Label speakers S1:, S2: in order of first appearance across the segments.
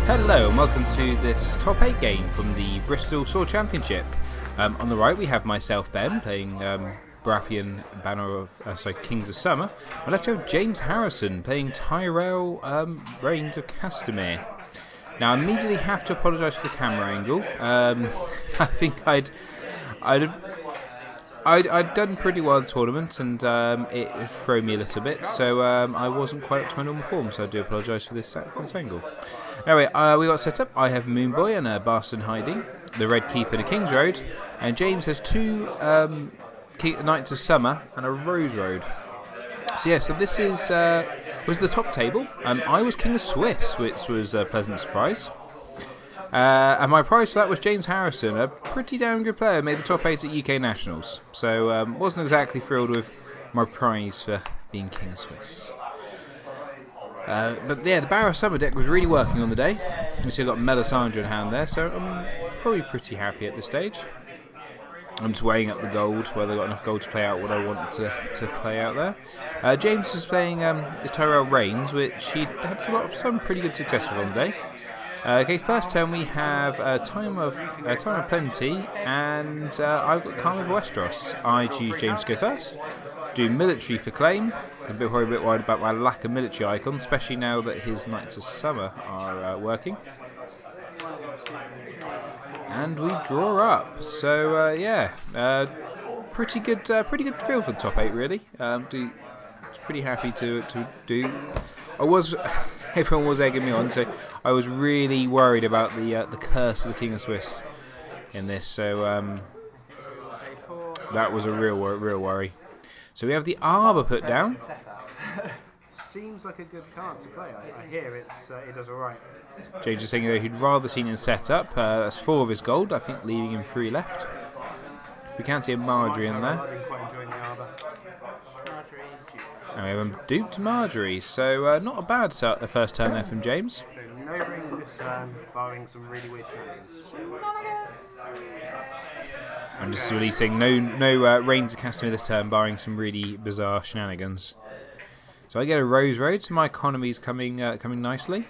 S1: Hello and welcome to this top 8 game from the Bristol Store Championship. On the right we have myself, Ben, playing Baratheon Banner of Kings of Summer. On left we have James Harrison playing Tyrell Rains of Castamere. Now I immediately have to apologise for the camera angle. I think I'd done pretty well in the tournament and it threw me a little bit, so I wasn't quite up to my normal form, so I do apologise for this angle. Anyway, we got set up. I have Moonboy and a Bastard hiding, the Red Keep and a King's Road, and James has two Knights of Summer and a Rose Road. So yeah, so this was the top table. I was King of Swiss, which was a pleasant surprise. And my prize for that was James Harrison, a pretty damn good player, made the top 8 at UK Nationals. So wasn't exactly thrilled with my prize for being King of Swiss. But yeah, the Bara Summer deck was really working on the day. You see I've got Melisandre in hand there, so I'm probably pretty happy at this stage. I'm just weighing up the gold, whether I've got enough gold to play out what I want to play out there. James is playing the Tyrell Rains, which he had some pretty good success with on the day. Okay, first turn we have Time of Plenty, and I've got Calm of Westeros. I choose James to go first. Do military for claim. I'm a bit worried about my lack of military icon, especially now that his Knights of Summer are working. And we draw up. So yeah, pretty good field for the top 8 really. Was pretty happy to do. Everyone was egging me on, so I was really worried about the curse of the King of Swiss in this. So that was a real worry. So we have the Arbor put down.
S2: Seems like a good card to play. I hear it does alright.
S1: James is saying that he'd rather seen him set up. That's 4 of his gold, I think, leaving him 3 left. We can see a Marjorie in there.
S2: I've been quite enjoying the Arbor.
S1: And we have him duped Marjorie, so not a bad first turn there from James.
S2: So no rings this turn, barring some really weird shenanigans.
S1: I'm just really saying no Rains of Castamere this turn, barring some really bizarre shenanigans. So I get a Rose Road, so my economy's coming nicely.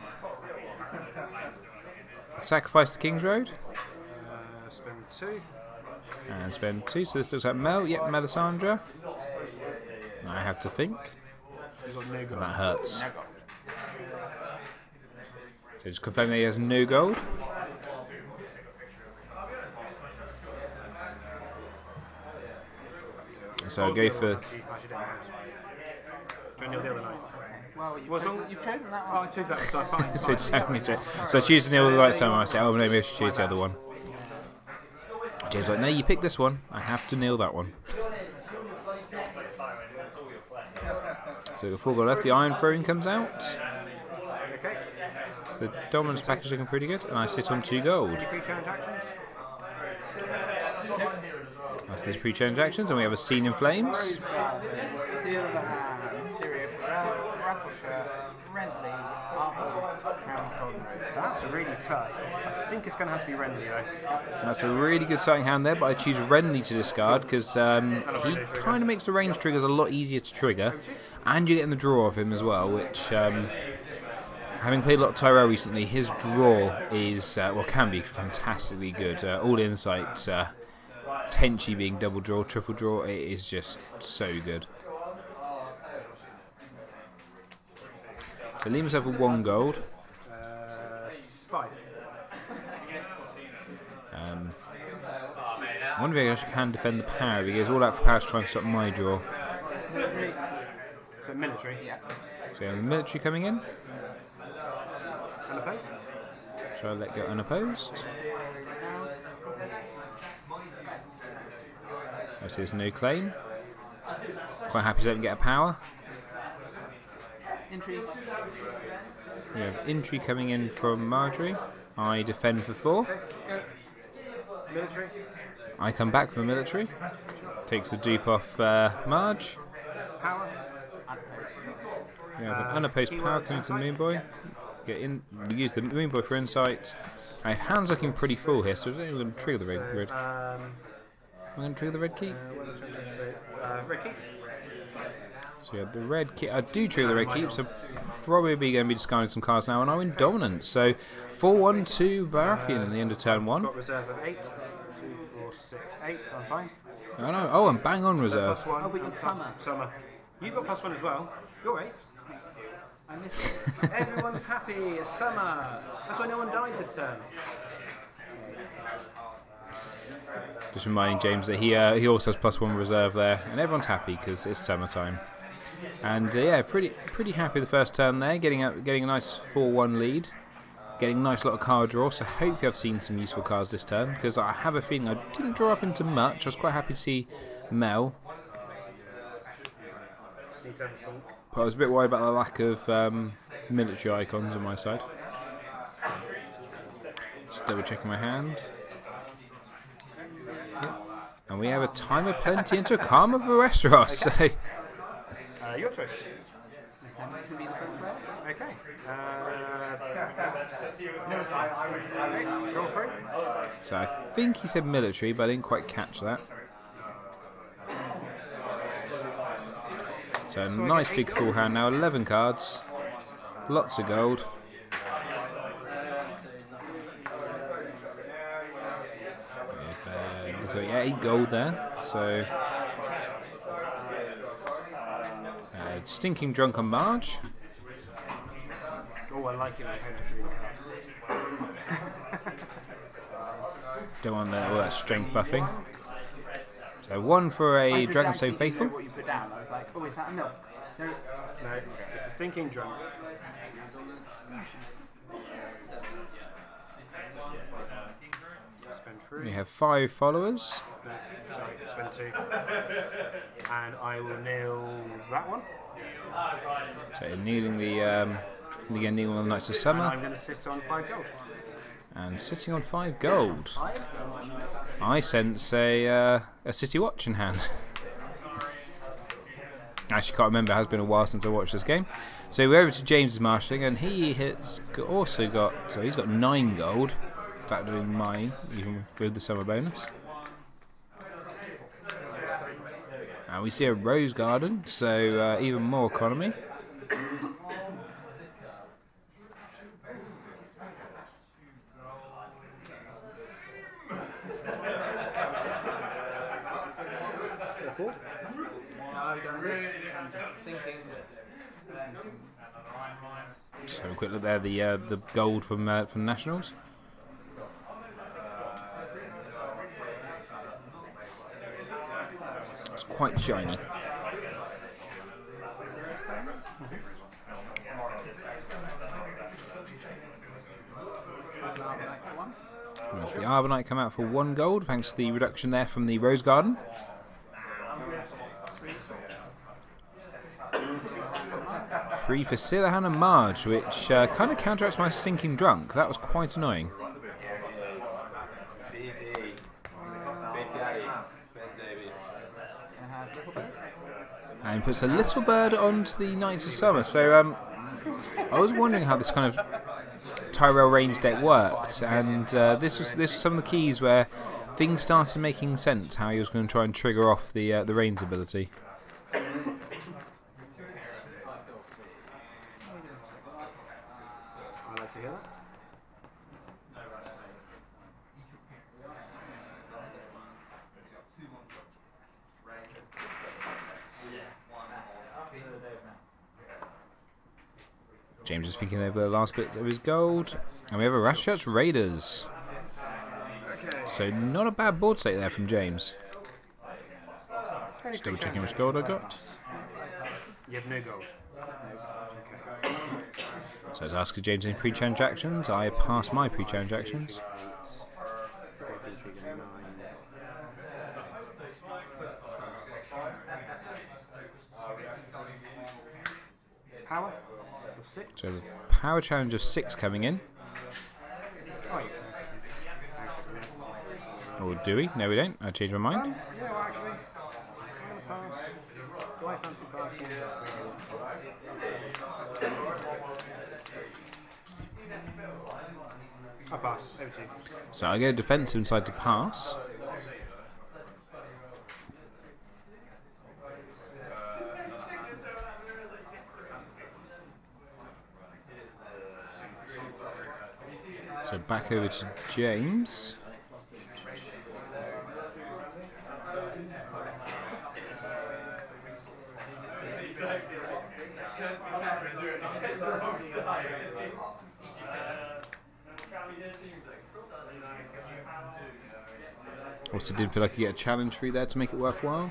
S1: Sacrifice the King's Road.
S2: Spend 2.
S1: And spend 2, so this looks like Mel. Yep, Melisandre. I have to think. And that hurts. So just confirm that he has no gold. So I'll go for...
S2: You've chosen that one. Oh, I chose that one, so fine.
S1: So I choose to kneel the right summer. I say, oh, maybe I should choose the other one. James like, no, you pick this one. I have to kneel that one. So the 4 gold left. The Iron Throne comes out. So the Dominance package looking pretty good. And I sit on 2 gold. So there's pre-change actions, and we have a Scene in Flames.
S3: Seal of the Hand, Syria Raffle Shirts, Renly,
S2: That's really tough. I think it's going to have to be Renly though.
S1: That's a really good starting hand there, but I choose Renly to discard because he kind of makes the range triggers a lot easier to trigger, and you're getting the draw of him as well, which, having played a lot of Tyrell recently, his draw is, can be fantastically good. All Insight, potentially being double draw, triple draw, it is just so good. So leave myself with 1 gold.
S2: Spy.
S1: I wonder if I can defend the power. He goes all out for power to try and stop my draw.
S2: So military, yeah.
S1: So we have the military coming in.
S2: Unopposed.
S1: So I'll let go unopposed. I see there's no claim. Quite happy to let him get a power.
S3: Intrigue.
S1: We have intrigue coming in from Marjorie. I defend for 4.
S2: Military.
S1: I come back from the military. Takes the dupe off Marge.
S2: Power.
S1: We have an unopposed power coming from Moonboy. Get in. We use the Moonboy for insight. My hand's looking pretty full here, so I don't even going to trigger the red. I'm going to trigger the Red Keep.
S2: Red Keep.
S1: So yeah, the red keep. I do trigger the red keep, so probably going to be discarding some cards now, and I win dominance. So 4-1 to Baratheon in the end of turn 1.
S2: Got reserve at 8. 2, 4, 6, 8, so I'm fine.
S1: Oh no! Oh, I'm bang on reserve.
S2: +1.
S3: Oh, but you're Summer.
S2: Summer. You've got +1 as well. You're 8.
S3: I missed it.
S2: Everyone's happy. It's summer. That's why no one died this turn.
S1: Just reminding James that he also has +1 reserve there, and everyone's happy because it's summertime. And yeah, pretty happy the first turn there, getting a nice 4-1 lead, getting a nice lot of card draw. So hopefully I've seen some useful cards this turn, because I have a feeling I didn't draw up into much. I was quite happy to see Mel, but I was a bit worried about the lack of military icons on my side. Just double checking my hand. And we have a time of plenty into a calm of a restaurant. So
S2: your choice.
S3: This time it can be the first round.
S2: Okay. Draw free.
S1: So I think he said military, but I didn't quite catch that. So a nice big full hand now, 11 cards, lots of gold. So yeah, 8 gold there. So stinking drunk on Marge.
S2: Oh, I like it.
S1: Don't want all that strength buffing. So 1 for a Dragon So Faithful.
S3: What you put down, I was like, oh, is that a milk? No,
S2: No, it's a stinking drunk. Spend 3.
S1: We have 5 followers.
S2: No, sorry, spend 2. And I will nail that one.
S1: So kneeling the kneeling on the Knights of
S2: And
S1: Summer.
S2: I'm going to sit on 5 gold.
S1: And sitting on 5 gold. I sense a City Watch in hand. Actually, can't remember. It has been a while since I watched this game. So we're over to James's marshalling, and he has also got. So he's got 9 gold, factoring mine, even with the summer bonus. And we see a rose garden, so even more economy.
S3: I'm just thinking.
S1: Just have a quick look there. The gold from Nationals. It's quite shiny. The Arbonite come out for 1 gold, thanks to the reduction there from the Rose Garden. Free for Silahan and Marge, which kind of counteracts my stinking drunk. That was quite annoying. And puts a little bird onto the Knights of Summer. So I was wondering how this kind of Tyrell Rains deck worked, and this was some of the keys where things started making sense. How he was going to try and trigger off the Rains ability.
S2: I'd like to hear that.
S1: James is thinking over the last bit of his gold. And we have a Rashut's Raiders.
S2: Okay.
S1: So not a bad board state there from James. Just double checking which gold I got.
S2: You have no gold.
S1: So I was asking James any pre-transactions. I passed my pre-transactions.
S2: Power of 6.
S1: So the power challenge of 6 coming in.
S2: Oh, yeah.
S1: Or do we? No, we don't. I changed my mind.
S2: Yeah, well, actually, I'm going to pass. Do I fancy passing? I pass. Over to you.
S1: So I go defensive inside to pass. So back over to James. Also didn't feel like I could get a challenge through there to make it worthwhile.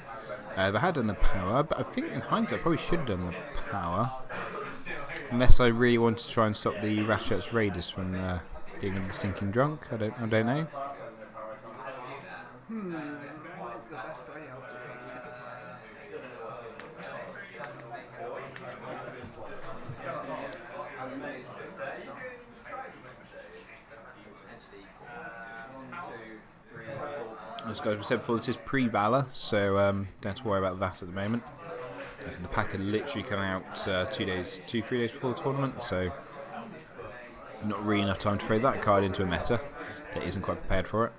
S1: If I had done the power, but I think in hindsight I probably should have done the power. Unless I really wanted to try and stop the Ratchet's Raiders from being the stinking drunk. I don't know.
S2: What is the best way of doing this?
S1: As I said before, this is pre-Valor, so don't have to worry about that at the moment. I think the pack had literally come out 3 days before the tournament, so not really enough time to throw that card into a meta that isn't quite prepared for it.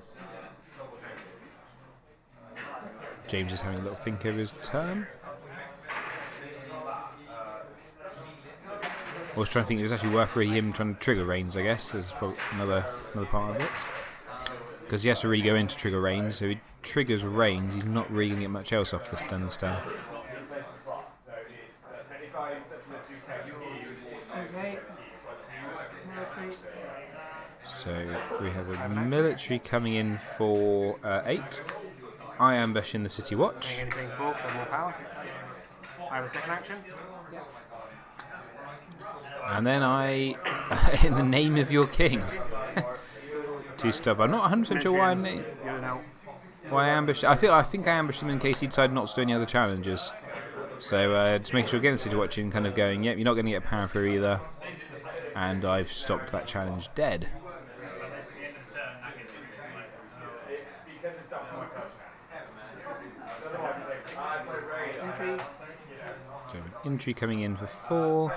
S1: James is having a little think over his turn. I was trying to think it was actually worth really him trying to trigger Rains, I guess, as another part of it. Because he has to really go into trigger Rains, so if he triggers Rains, he's not really going to get much else off this turn.
S2: Okay.
S1: So we have a military coming in for 8. I ambush in the City Watch.
S2: Doing anything for because I have more power. I have a second action.
S1: And then I, in the name of your king, 2 stub. I'm not 100% sure why I ambushed. I think I ambushed him in case he decided not to do any other challenges. So just make sure again the City Watch in kind of going, yep, you're not going to get power through either. And I've stopped that challenge dead. So an entry coming in for 4.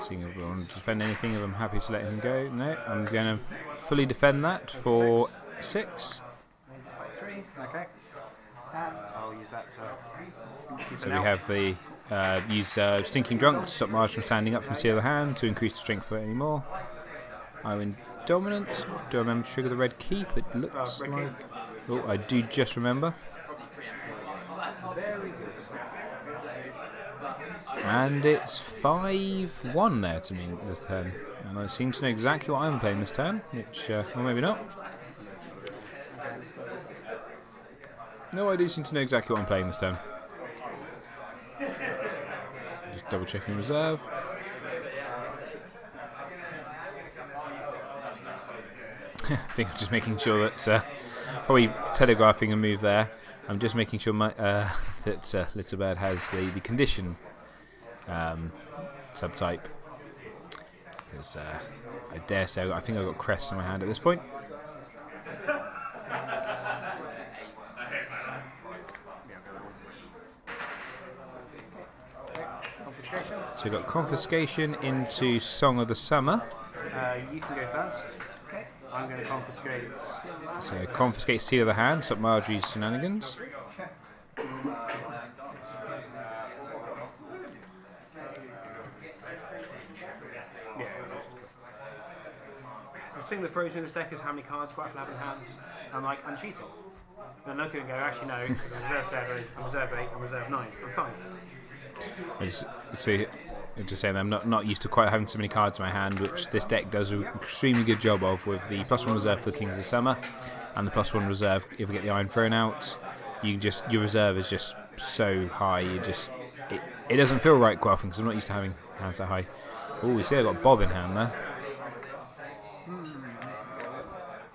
S1: Seeing if I want to defend anything, if I'm happy to let him go. No, I'm going to fully defend that for 6.
S2: Okay. I'll use that to...
S1: So we have the use Stinking Drunk to stop Marge from standing up from Seal of the Hand to increase the strength for any more. I win Dominant. Do I remember to trigger the red keep? It looks like... Oh, I do just remember.
S2: Very good.
S1: And it's 5-1 there to me this turn. And I seem to know exactly what I'm playing this turn, which, or maybe not. No, I do seem to know exactly what I'm playing this turn. Just double checking reserve. I think I'm just making sure that, probably telegraphing a move there. I'm just making sure that Littlebird has the condition subtype. Because I dare say I think I've got Crest in my hand at this point. So we've got Confiscation into Song of the Summer.
S2: You can go first. Okay. I'm going to confiscate.
S1: So confiscate Seal of the Hand, stop Marjorie's shenanigans.
S2: The thing that throws me in this deck is how many cards Quaffle have in hand. I'm cheating. And I look at it and go, actually no, because I'm reserve 7, I'm reserve 8, I'm reserve 9. I'm fine.
S1: I just saying I'm not used to quite having so many cards in my hand, which this deck does an extremely good job of, with the +1 reserve for the Kings of the Summer and the +1 reserve if we get the Iron thrown out. Your reserve is just so high. It doesn't feel right quite often because I'm not used to having hands that high. Oh, we see I got Bob in hand there.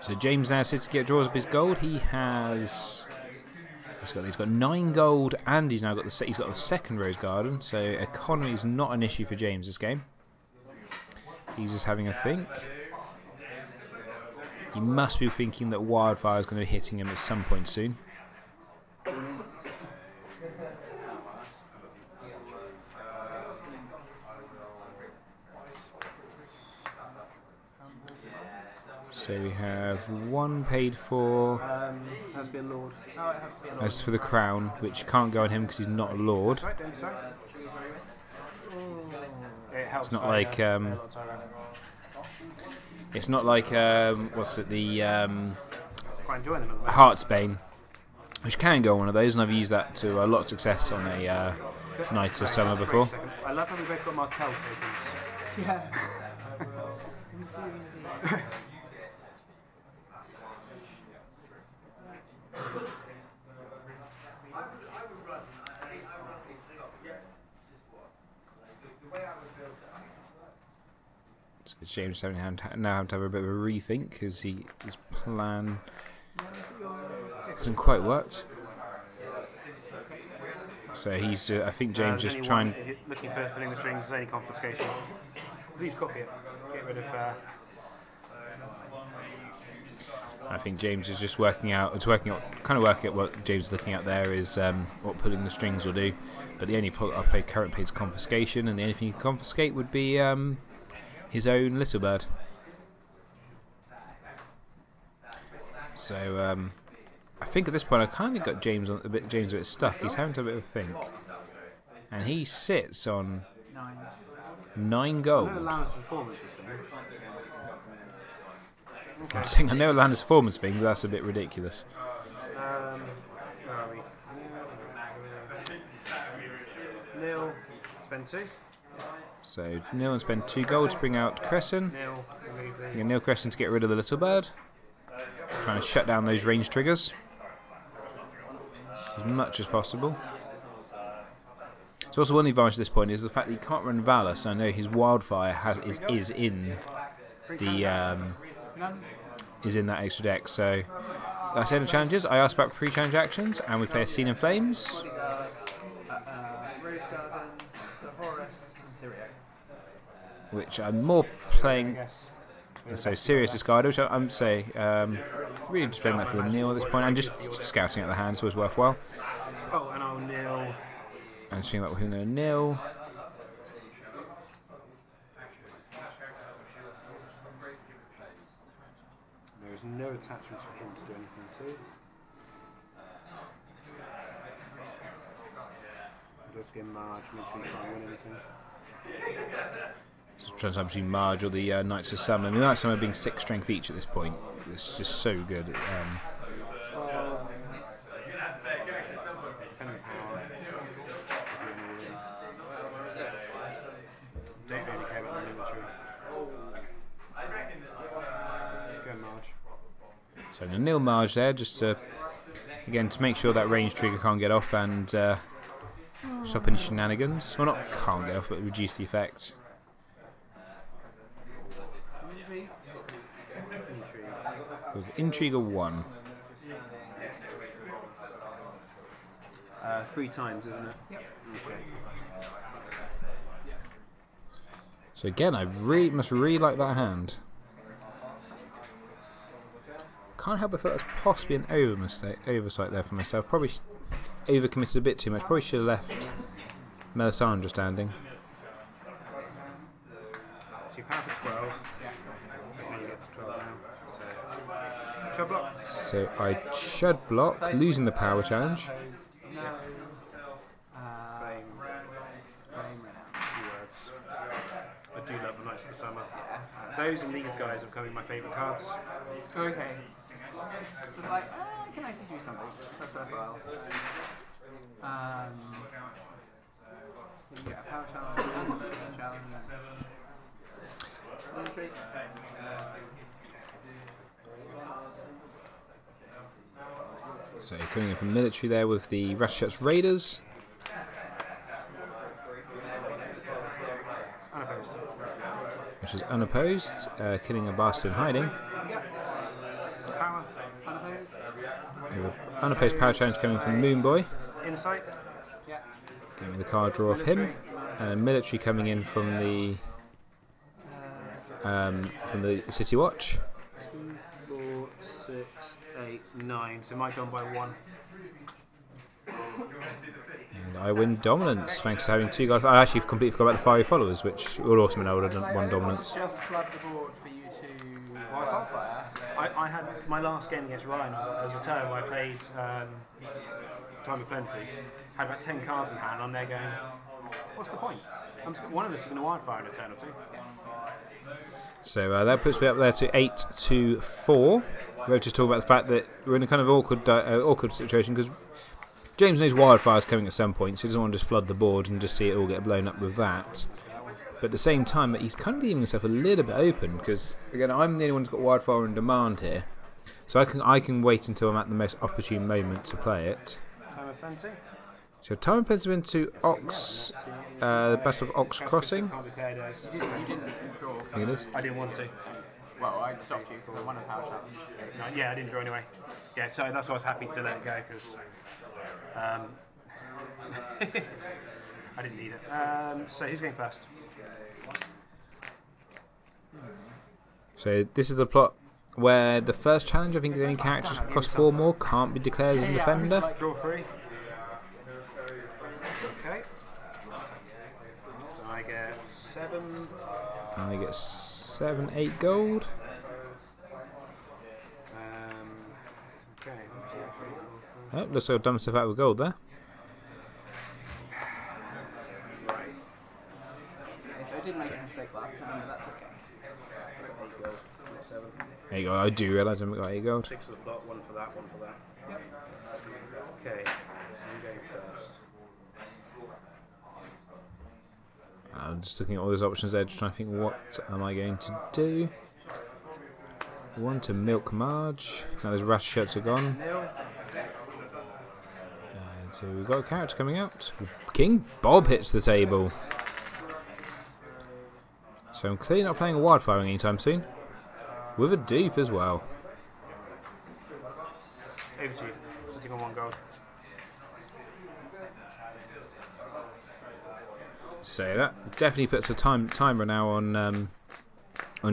S1: So James now sits to get draws up his gold. He's got 9 gold, and he's now got the second Rose Garden. So economy is not an issue for James this game. He's just having a think. He must be thinking that Wildfire is going to be hitting him at some point soon. So we have one paid for.
S2: Has to be a lord.
S3: Oh, it has to be a lot.
S1: As for the crown, which can't go on him because he's not a lord.
S2: Sorry, don't be sorry. It helps.
S1: It's not like it's not like what's it, the
S2: quite enjoying them at the moment.
S1: Heartsbane, which can go on one of those, and I've used that to a lot of success on a Knights of Summer before.
S2: I love how we both got Martell tokens.
S3: Yeah.
S1: So James now have to have a bit of a rethink because his plan hasn't quite worked. So he's, I think James just trying.
S2: Looking for putting the strings, there's only confiscation. Please copy it. Get rid of.
S1: I think James is just working out what James is looking at there is what pulling the strings will do. But the only I play current play is confiscation, and the only thing you can confiscate would be his own little bird. So I think at this point I kind of got James a bit stuck. He's having to have a bit of a think, and he sits on 9 gold. I'm saying I know Landis' performance thing, but that's a bit ridiculous.
S2: Where are we? Nil, spend 2.
S1: So Nil and spend 2 gold to bring out Crescent. Nil Crescent to get rid of the little bird. Trying to shut down those range triggers as much as possible. So also one advantage at this point is the fact that he can't run Valor, so I know his Wildfire is in the is in that extra deck. So that's the end of challenges. I asked about pre-challenge actions, and we play a Scene in Flames.
S3: Rose Garden, Horus, and Syria.
S1: Which I'm more playing. So Sirius discard, which I'm saying really just playing that for the Nil at this point. I'm just scouting at the hand, so it's worthwhile.
S2: Oh, and I'll Nil.
S1: I'm just thinking about who's going to Nil.
S2: There's no attachments for him to do anything to. I'm just getting Marge, make sure you can't win anything.
S1: So trying to between Marge or the Knights of Summer. I mean, Knights of Summer being 6 strength each at this point. It's just so good.
S2: Don't really care about the military. Go Marge.
S1: So the Nil Marge there, just to again to make sure that range trigger can't get off and stop any shenanigans. Well, not can't get off, but reduce the effects. With Intrigue of 1.
S2: 3 times, isn't it?
S3: Yep.
S2: Okay.
S1: So again, I must really like that hand. Can't help but feel that's possibly an oversight there for myself. Probably overcommitted a bit too much. Probably should have left Melisandre standing.
S2: So you power for 12. And you get to 12 now. So, shove block.
S1: So I should block, losing the power challenge.
S2: Keywords. I do love the Knights of the Summer. Those and these guys are becoming my favourite cards.
S3: Okay. So it's like, can I do something? That's worthwhile. So you get a power challenge and a power challenge.
S1: So coming in from military there with the Ratchet's Raiders.
S2: Unopposed.
S1: Which is unopposed, killing a bastard in hiding.
S2: Power. Unopposed.
S1: Unopposed power challenge coming from Moonboy.
S2: Insight.
S3: Yeah.
S1: Getting the card draw off him. And military coming in from the City Watch.
S2: 2, 4, 6, 8, 9. So might done by 1.
S1: And I win dominance thanks to having 2 guys. I actually completely forgot about the fiery followers, which would also been older than 1 dominance.
S3: Just flood the board for you to Wildfire.
S2: I had my last game against Ryan as a turn where I played Time of Plenty. Had about 10 cards in hand. I'm there going, what's the point? One of us is going to wildfire in a turn or two.
S1: So that puts me up there to 8-4. We were just talking about the fact that we're in a kind of awkward situation because James knows wildfire's coming at some point, so he doesn't want to just flood the board and just see it all get blown up with that. But at the same time, he's kind of leaving himself a little bit open because, again, I'm the only one who's got wildfire on demand here. So I can wait until I'm at the most opportune moment to play it.
S2: Time of Plenty?
S1: So Time of Plenty into Ox, Battle of Ox Crossing.
S3: You didn't withdraw.
S1: I think it is.
S2: I didn't want to.
S3: Well, I stopped you because I won a power challenge.
S2: No, yeah, I didn't draw anyway. Yeah, so that's why I was happy to let it go because I didn't need it. So who's going first?
S1: So this is the plot where the first challenge, I think, is any characters across 4 more can't be declared as a defender.
S2: Draw 3. Okay. So I get 7.
S1: And I get 7, 8 gold.
S2: Okay.
S1: Oh, looks like I've done myself out with gold there.
S2: Right.
S3: So I did make a mistake last time, but that's okay.
S2: 8 gold, not 7.
S1: There you go. I do realise I've got 8 gold.
S2: 6 for the plot, 1 for that, 1 for that. Yep. Okay, so I'm going first.
S1: I'm just looking at all those options there, just trying to think what am I going to do. 1 to milk Marge. Now those rash shirts are gone. So we've got a character coming out. King Bob hits the table. So I'm clearly not playing a wildfire anytime soon. With a dupe as well.
S2: Over to you, sitting on 1 gold.
S1: So that definitely puts a timer now on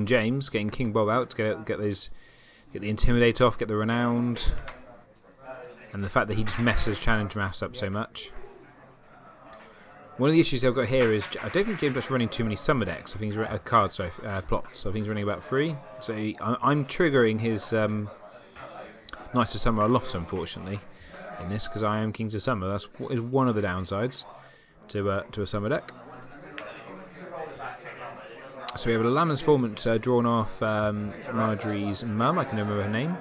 S1: James, getting King Bob out to get the Intimidate off, get the Renowned, and the fact that he just messes challenge maths up so much. One of the issues I've got here is I don't think James is running too many summer decks. I think he's plots. I think he's running about 3. So I'm triggering his Knights of Summer a lot, unfortunately, in this because I am Kings of Summer. That's one of the downsides to a summer deck. So we have a Lamb's Formant drawn off Marjorie's mum. I can never remember her name,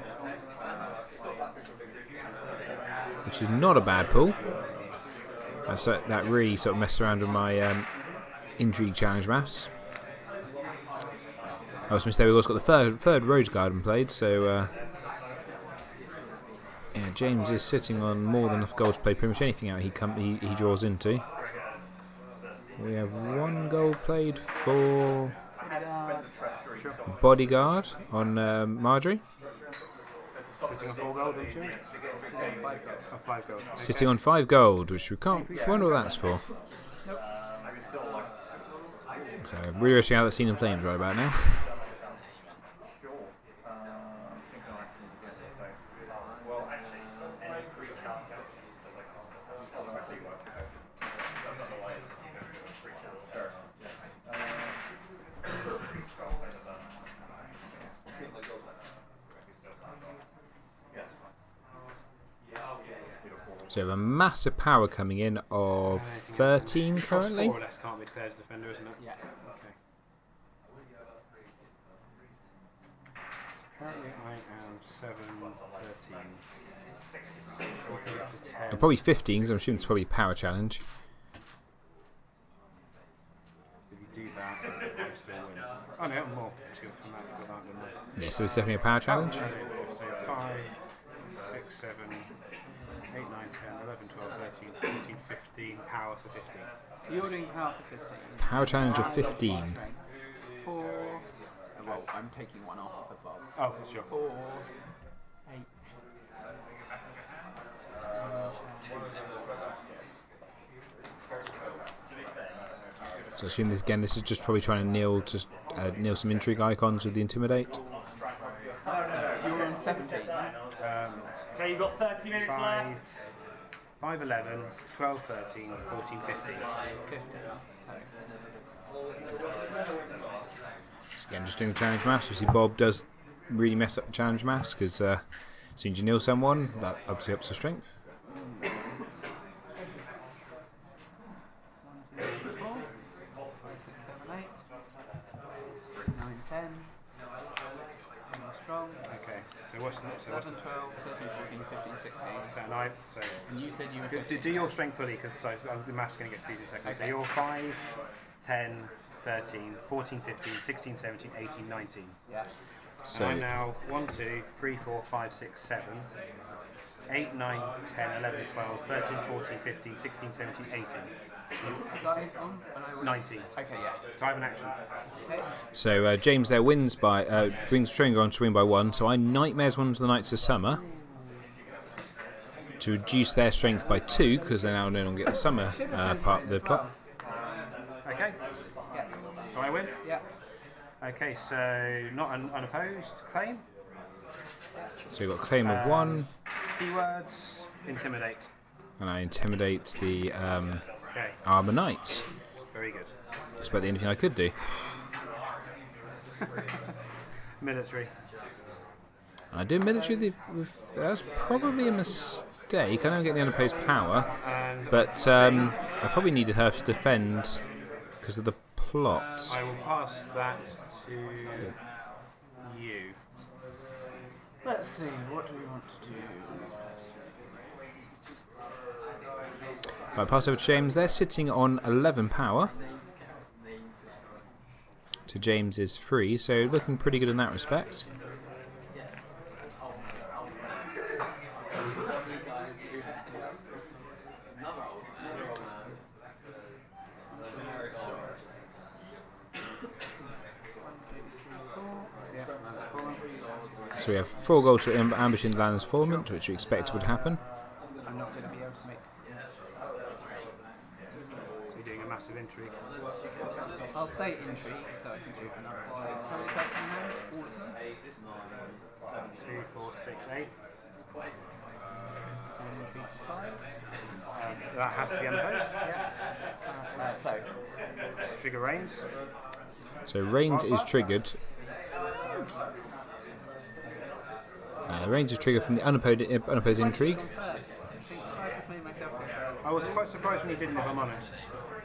S1: which is not a bad pull. That really sort of messed around with my intrigue challenge maths. I was mistake. We've also got the third Rose Garden played, so yeah, James is sitting on more than enough gold to play pretty much anything out he draws into. We have 1 gold played for Bodyguard on Marjorie.
S2: Sitting on 4 gold, don't you? 5 gold.
S1: Sitting on 5 gold, which we can't. I wonder what that's for. So really wishing out the scene in flames right about now. So we have a massive power coming in of 13 currently.
S2: 4 or less can't be declared as defender, isn't it?
S3: Yeah.
S2: Okay. So currently I am 7, 13. Walking up to 10.
S1: Probably 15 because I'm assuming it's probably a power challenge.
S2: If you do that, I still win. Oh no, more. Two from that for that, didn't I?
S1: Yes, so it's definitely a power challenge.
S2: So 5, 6, 7, 8, 9, 10, 11, 12, 13, 14, 15, power for 15.
S3: So you're doing power for 15.
S1: Power challenge of 15.
S3: Strength. 4. Well, I'm taking 1 off as well.
S2: Oh, sure.
S3: 4, 8.
S1: So I assume this is just probably trying to nail some intrigue icons with the Intimidate.
S3: So you're on 17.
S4: Okay, you've got 30 minutes left.
S2: 5, 11, 12, 13, 14, 15.
S3: 15. So.
S1: Again, just doing the challenge maps. Obviously, Bob does really mess up the challenge mass, because as soon as you nil someone, that obviously ups the strength.
S3: 1, 2, 3, 4, 5, 6, 7, 8, 9, 10. Strong.
S2: Okay, so what's the next?
S3: 11, 12, 13, 14, 15, 16.
S2: So
S3: And you said you were 15.
S2: do your strength fully, because the math's going to get confused in a second. So
S3: Okay.
S2: you're 5, 10, 13, 14, 15, 16, 17, 18, 19.
S3: Yeah.
S1: So
S2: I'm now 1, 2, 3, 4, 5, 6, 7, 8, 9, 10, 11, 12, 13, 14, 15, 16, 17, 18.
S3: Was I on when I was
S2: 19.
S3: Okay, yeah.
S2: So I have an action.
S3: Okay.
S1: James there wins by brings Stringer on to win by 1. So I nightmares one to the Knights of Summer to reduce their strength by 2, because they now no longer get the summer part of the plot.
S2: Okay,
S3: Yeah.
S2: so I win.
S3: Yeah.
S2: Okay, so not unopposed claim.
S1: So we've got a claim of 1,
S2: Keywords, intimidate.
S1: and I intimidate the
S2: Okay,
S1: Armour Knights.
S2: very good.
S1: That's about the only thing I could do.
S2: Military.
S1: And I do military that's probably a mistake. I don't get the unopposed power,
S2: And
S1: but I probably needed her to defend because of the plot.
S2: I will pass that to you.
S3: Let's see, what do we want to do?
S1: Right, pass over to James. They're sitting on 11 power. To James is 3, so looking pretty good in that respect.
S3: Yeah, that's 4.
S1: So we have 4 gold to ambush in the Land's Formant, which we expected would happen.
S3: I'm not going to be able to make.
S2: So you're doing a massive intrigue.
S3: I'll say intrigue so I can do another. How many cards in hand? All of them?
S2: 2, 4, 6, 8.
S3: Do an intrigue for 5.
S2: That has to be unopposed.
S3: So,
S2: Trigger Rains.
S1: So Rains is triggered. Rains is triggered from the unopposed intrigue.
S3: first. I think I just made myself go first.
S2: I was quite surprised when you didn't, if I'm honest.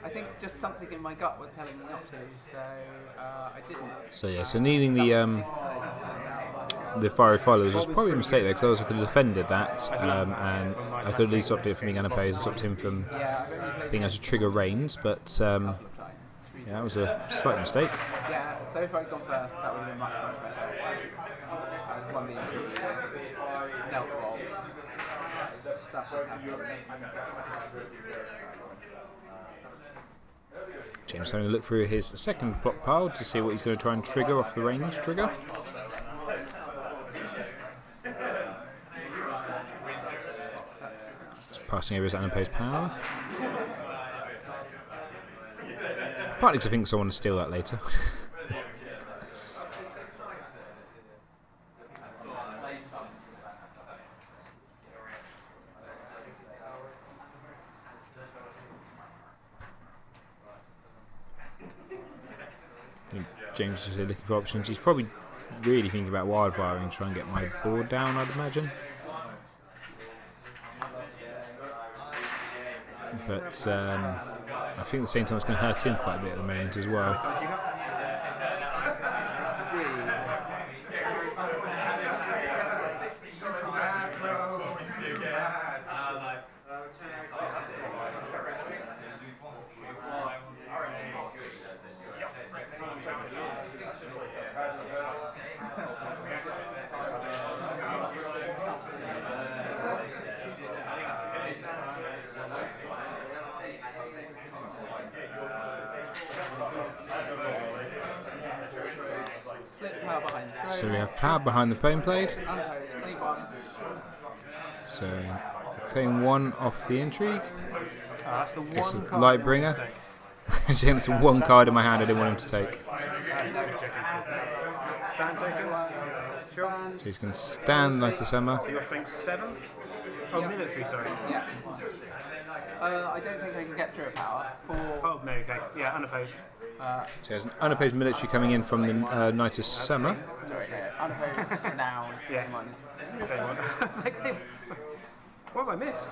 S3: I think just something in my gut was telling me not to, so I didn't.
S1: So yeah, so needing the fiery followers was probably a mistake there, because otherwise I could have defended that, and I could have at least stopped it from being unopposed and stopped him from
S3: Yeah, I've only played
S1: being able to trigger Rains, but
S3: a couple of times.
S1: yeah, that was a slight mistake.
S3: Yeah, so if I'd gone first, that would have been much, much better. I'd won the melt roll. Stuff was happening.
S1: James having a look through his second plot pile to see what he's going to try and trigger off the Rains trigger. Just passing over his unopposed power. Partly because I think I want to steal that later. I think James is just looking for options. He's probably really thinking about wildfiring and trying to get my board down, I'd imagine. But I think at the same time it's going to hurt him quite a bit at the moment as well. So we have power behind the playing blade. So claim 1 off the intrigue.
S2: That's the
S1: It's
S2: one
S1: a
S2: card
S1: light
S2: I
S1: bringer.
S2: wanted to take.
S1: It's one card in my hand I didn't want him to take.
S2: Just checking. Stand taken. Sure.
S1: So he's going to stand Knights of Summer.
S2: So your strength 7. Oh, military, sorry.
S3: Yeah. I don't think I can get through a power.
S2: Oh, no, okay. Yeah, unopposed.
S1: So there's an unopposed military coming in from the Knight of Summer.
S3: Sorry, unopposed, renown,
S2: Yeah.
S3: minus.
S2: Okay, what have I missed?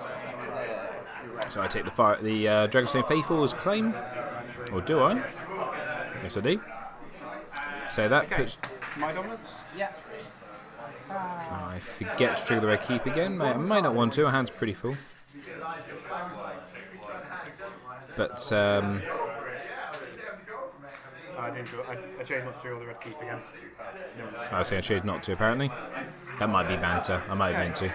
S1: So I take the Dragonstone Faithful as claim, or do I? Yes, I do. So that
S2: Okay.
S1: puts.
S2: My dominance?
S3: Yeah.
S1: I forget to trigger the red keep again. I might not want to. Our hand's pretty full. But
S2: I didn't do it. I chose not to trigger the red keep again.
S1: I say I chose not to. Apparently, that might be banter. I might have meant to.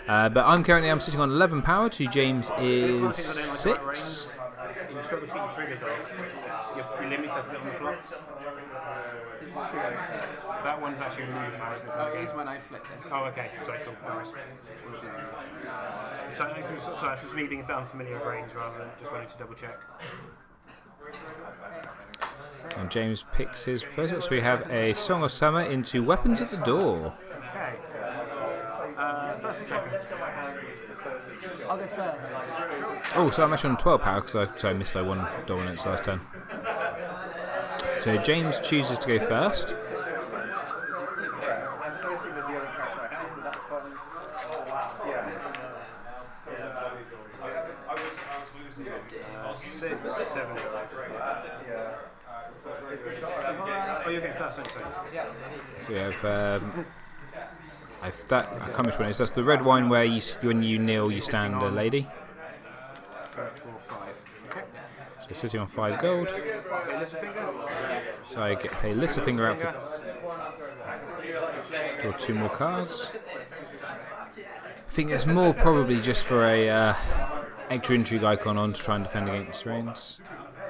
S1: But I'm sitting on 11 power. To James is 6.
S2: You struggle to get your triggers off. You limit yourself a bit on the plots.
S3: It's true. Yes.
S2: That one's actually removed now, isn't it?
S3: Oh, it is when I flip this.
S2: Oh, okay. Sorry, cool. No worries. So it's just me being a bit unfamiliar with range rather than just wanting to double check.
S1: And James picks his first. So we have a Song of Summer into Weapons at the Door.
S2: Okay. First and second.
S3: I'll go first.
S1: Oh, so I'm actually on 12 power because I missed that one dominance last turn. So James chooses to go first.
S2: Six, seven. Oh, you're getting first, sorry.
S1: So we have. I can't remember which one it is. That's the red wine where when you kneel, you stand a lady.
S2: 4, 5. Okay.
S1: So sitting on 5 gold. So I get pay Littlefinger out for. Draw 2 more cards. I think it's more probably just for a extra intrigue icon on to try and defend against Rains.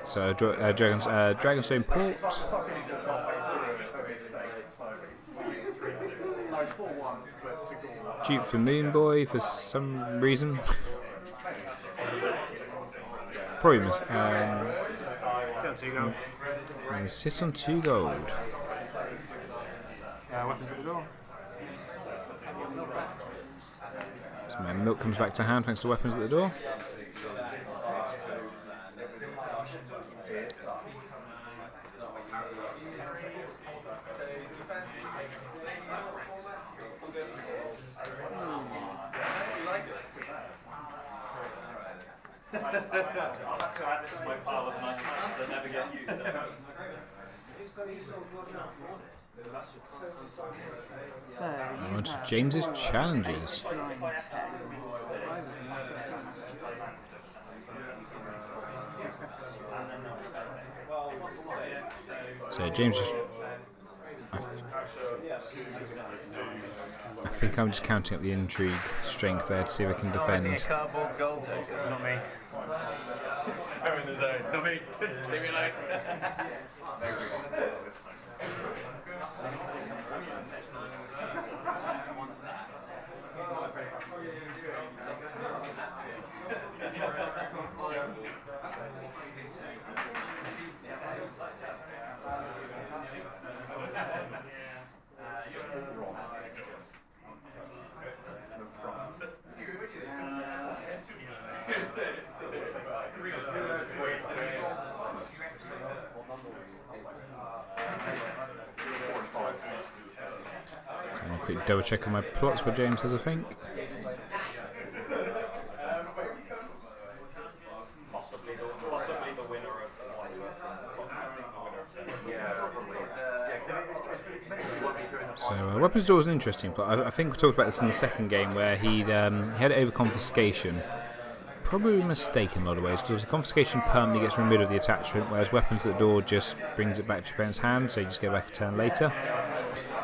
S1: So Dragonstone Port. Duke for Moonboy for some reason. Probably and sit on 2 gold.
S2: Weapons at the door.
S1: So my milk comes back to hand thanks to weapons at the door.
S4: My pile of nice cards that never get used.
S3: So,
S1: On to James's challenges. So James just. I think I'm just counting up the intrigue strength there to see if I can defend.
S4: Cardboard gold taker.
S2: Not me.
S4: So in the zone. Not me. Leave me alone.
S1: So I'll quick double check on my plots what James has, I think.
S4: Possibly the winner of one.
S1: So Weapons Door was an interesting plot. I think we talked about this in the second game where he had it over confiscation. Probably a mistake in a lot of ways because the confiscation permanently gets rid of the attachment, whereas Weapons at the Door just brings it back to your opponent's hand, so you just get back a turn later.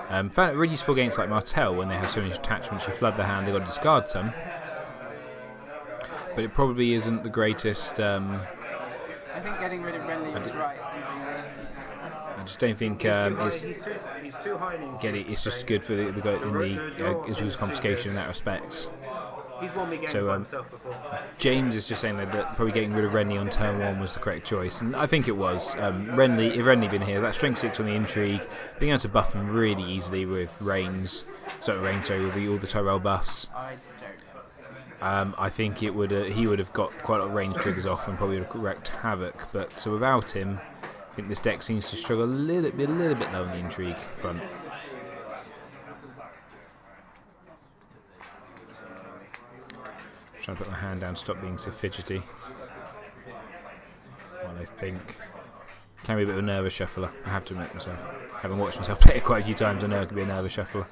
S1: Found it really useful against like Martell when they have so many attachments. You flood the hand, they've got to discard some. But it probably isn't the greatest.
S3: I think getting rid of Renly was right.
S1: I just don't think it's.
S2: He's too high in intrigue.
S1: It's just good for the guy in the his confiscation in that respect.
S2: He's won me games by himself before.
S1: James is just saying that probably getting rid of Renly on turn 1 was the correct choice, and I think it was. Renly, if Renly been here, that strength 6 on the intrigue, being able to buff him really easily with Rains, with all the Tyrell buffs.
S3: I don't know.
S1: I think he would have got quite a lot of range triggers off and probably would have wreaked havoc. But so without him, I think this deck seems to struggle a little bit low on the intrigue front. Trying to put my hand down, stop being so fidgety. Well, I think can be a bit of a nervous shuffler. I have to admit myself. Having watched myself play it quite a few times, I know it can be a nervous shuffler.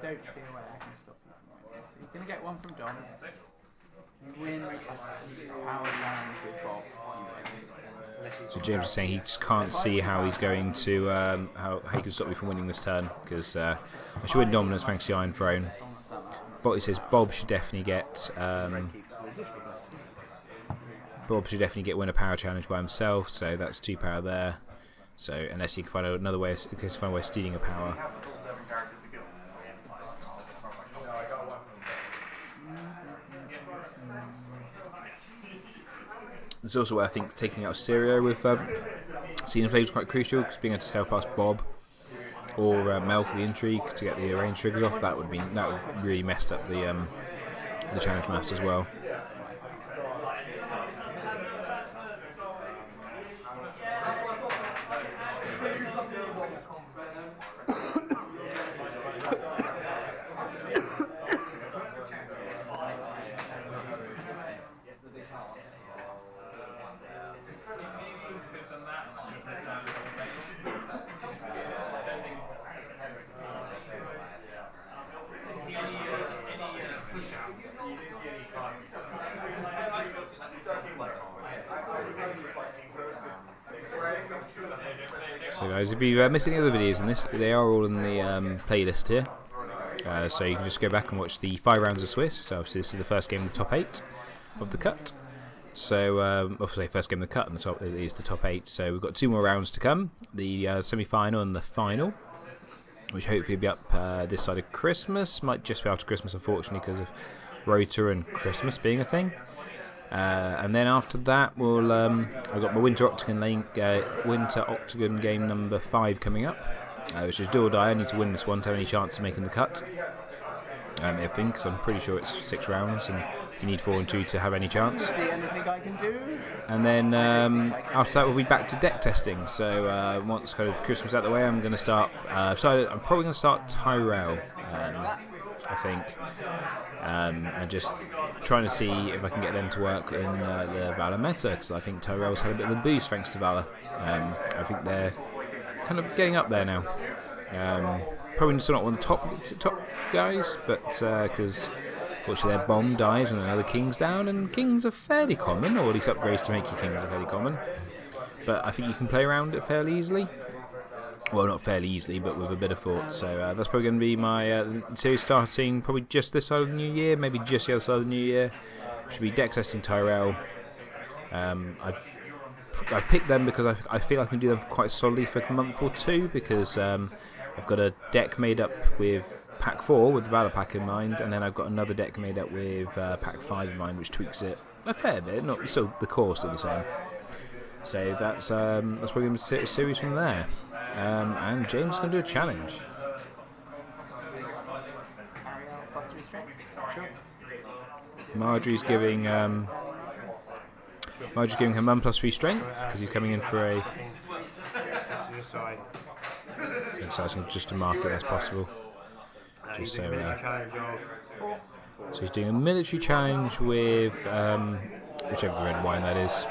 S3: Don't see a way I can stop you from winning. So you're going to get one from John. You win power challenge with Bob.
S1: So James is saying he just can't see how he's going to how he can stop me from winning this turn, because I should win dominance thanks to the Iron Throne. But he says Bob should definitely get win a power challenge by himself. So that's 2 power there. So unless he can find another way, of stealing a power. There's also, I think, taking out Syria with Seeing Flame is quite crucial, because being able to stealth past Bob or Mel for the intrigue to get the range triggers off, that would really messed up the challenge maps as well. So guys, if you missed any other videos in this, they are all in the playlist here. So you can just go back and watch the 5 rounds of Swiss. So obviously this is the first game of the top 8 of the cut. So obviously first game of the cut and the top is the top 8. So we've got 2 more rounds to come: the semi-final and the final, which hopefully will be up this side of Christmas. Might just be after Christmas, unfortunately, because of Rota and Christmas being a thing. And then after that, we'll I've got my Winter Octagon game number 5 coming up, which is do or die. I need to win this one to have any chance of making the cut. I think, because I'm pretty sure it's 6 rounds, and you need 4 and 2 to have any chance.
S3: See anything I can do?
S1: And then after that, we'll be back to deck testing. So once kind of Christmas out the way, I'm going to start. I'm probably going to start Tyrell, I think. And just trying to see if I can get them to work in the Valor meta, because I think Tyrell's had a bit of a boost thanks to Valor. I think they're kind of getting up there now. Probably still not one of the top guys, but because unfortunately their bomb dies when another king's down, and kings are fairly common, or at least upgrades to make your kings are fairly common. But I think you can play around it fairly easily. Well, not fairly easily, but with a bit of thought. So that's probably going to be my series starting probably just this side of the new year, maybe just the other side of the new year. Should be deck testing Tyrell. I picked them because I feel I can do them quite solidly for a month or 2, because I've got a deck made up with pack 4 with the Valor pack in mind, and then I've got another deck made up with pack 5 in mind, which tweaks it a fair bit. Not still the core still the same. So that's probably going to be a series from there. And James is going to do a challenge. Marjorie's giving him 1 plus 3 strength, because he's coming in for a. So just to mark it as possible. Just so he's doing a military challenge with whichever red wine that is.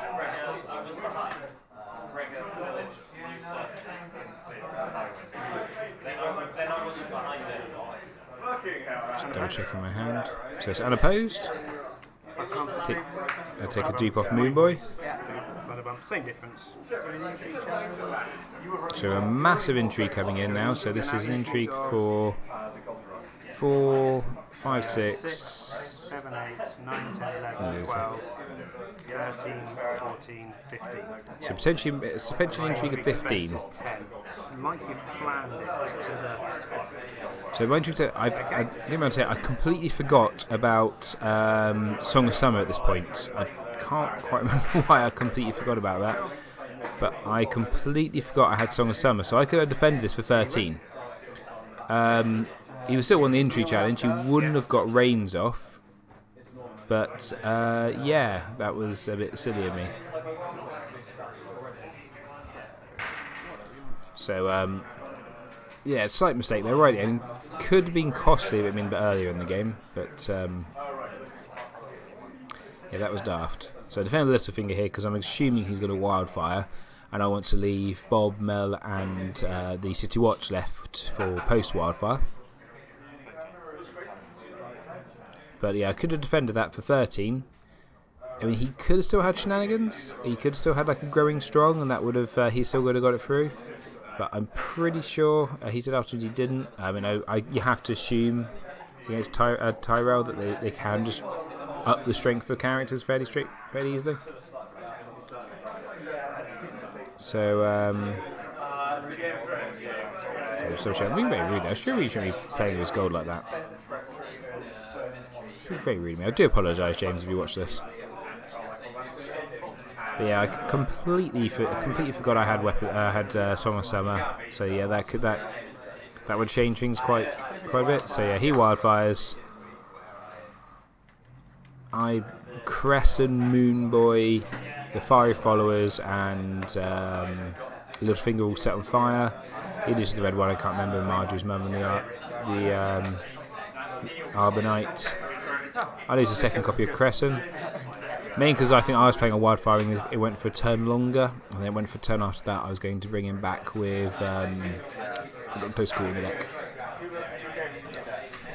S1: Just double checking my hand. So it's unopposed. I'll take a dupe off Moonboy.
S2: Same difference.
S1: So a massive intrigue coming in now. So this is an intrigue for 4, 5, 6,
S2: 7, 8, 9, 10, 11, 12, 13, 14, 15.
S1: So potentially, it's potentially intrigue of 15.
S2: 10. It's like you planned it to the.
S1: So my intrigue, I completely forgot about Song of Summer at this point. can't quite remember why I completely forgot about that. But I completely forgot I had Song of Summer, so I could have defended this for 13. He was still won the injury challenge. He wouldn't have got Rains off. But yeah, that was a bit silly of me. So yeah, slight mistake there, right? And could have been costly if it had been a bit earlier in the game, but yeah, that was daft. So defend the Littlefinger here because I'm assuming he's got a Wildfire, and I want to leave Bob, Mel, and the City Watch left for post Wildfire. But yeah, I could have defended that for 13. I mean, he could have still had Shenanigans. He could have still had like a Growing Strong, and that would have he still would have got it through. But I'm pretty sure he said afterwards he didn't. I mean, you have to assume against Tyrell that they can just up the strength of characters fairly easily. So being very rude there. Sure, we shouldn't be playing with gold like that. Very rude of me. I do apologise, James, if you watch this. But yeah, I completely forgot I had Song of Summer. So yeah, that would change things quite a bit. So yeah, he Wildfires. I Crescent, Moon Boy, the Fiery Followers, and Littlefinger all set on fire. He loses the red one. I can't remember Marjorie's mum and the Arbonite. I lose a second copy of Crescent. Mainly because I think I was playing a Wildfire and it went for a turn longer, and then it went for a turn after that. I was going to bring him back with post-call in the deck.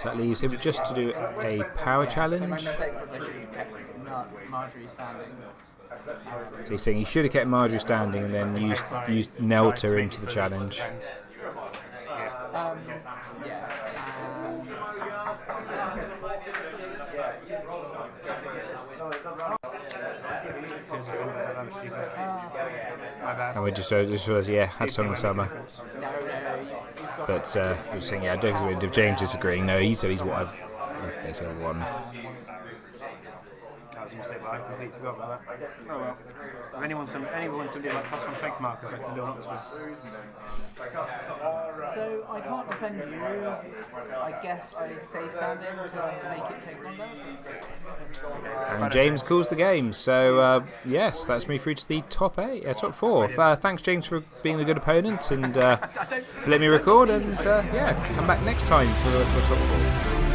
S1: So that leaves him just to do a power challenge.
S3: My mistake was I should have kept Marjorie standing.
S1: So he's saying he should have kept Marjorie standing and then used Nelta into the challenge.
S3: Yeah.
S1: And we just realised, yeah, had Song of Summer. But he was saying, yeah, I don't think if James disagreeing. No, he said he's basically won.
S2: That was a mistake, but I completely forgot about that. Oh well. If anyone wants somebody like +1 strength markers, I can do an Oxford.
S3: So I can't defend you. I guess I stay standing to make it take longer.
S1: And James calls the game. So yes, that's me through to the top 4. Thanks, James, for being a good opponent and for letting me record. And yeah, come back next time for top 4.